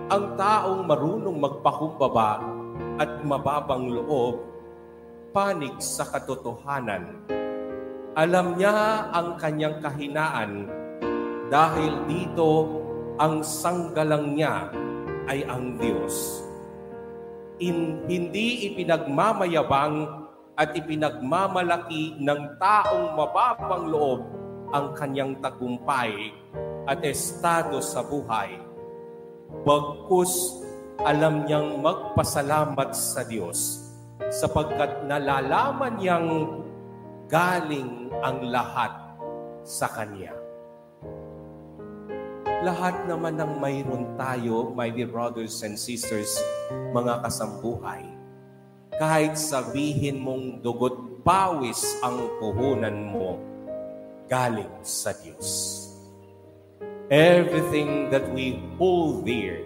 Ang taong marunong magpakumbaba at mababang loob, panig sa katotohanan. Alam niya ang kanyang kahinaan dahil dito ang sanggalang niya ay ang Diyos. Hindi ipinagmamayabang at ipinagmamalaki ng taong mababang loob ang kanyang tagumpay at estado sa buhay. Bagkus alam niyang magpasalamat sa Diyos sapagkat nalalaman niyang galing ang lahat sa Kanya. Lahat naman ng mayroon tayo, my dear brothers and sisters, mga kasambuhay, kahit sabihin mong dugot pawis ang puhunan mo, galing sa Diyos. Everything that we hold dear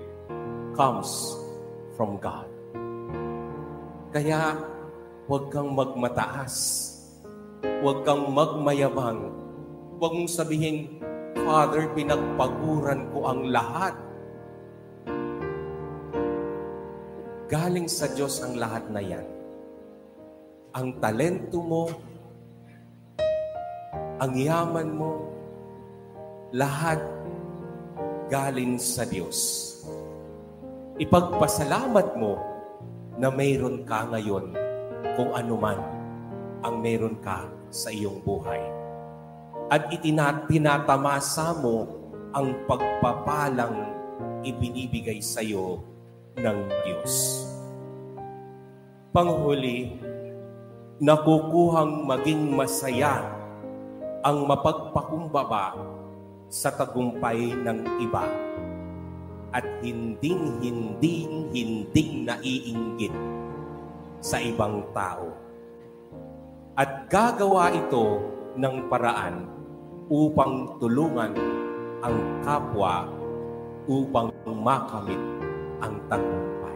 comes from God. Kaya huwag kang magmataas, huwag kang magmayabang, huwag mong sabihin, Father, pinagpaguran ko ang lahat. Galing sa Diyos ang lahat na yan. Ang talento mo, ang yaman mo, lahat galing sa Diyos. Ipagpasalamat mo na mayroon ka ngayon kung ano man ang mayroon ka sa iyong buhay. At tinatamasa mo ang pagpapalang ibinibigay sa iyo ng Diyos. Panghuli, nakukuhang maging masaya ang mapagpakumbaba sa tagumpay ng iba at hinding naiinggit sa ibang tao. At gagawa ito ng paraan upang tulungan ang kapwa upang makamit ang tagumpay.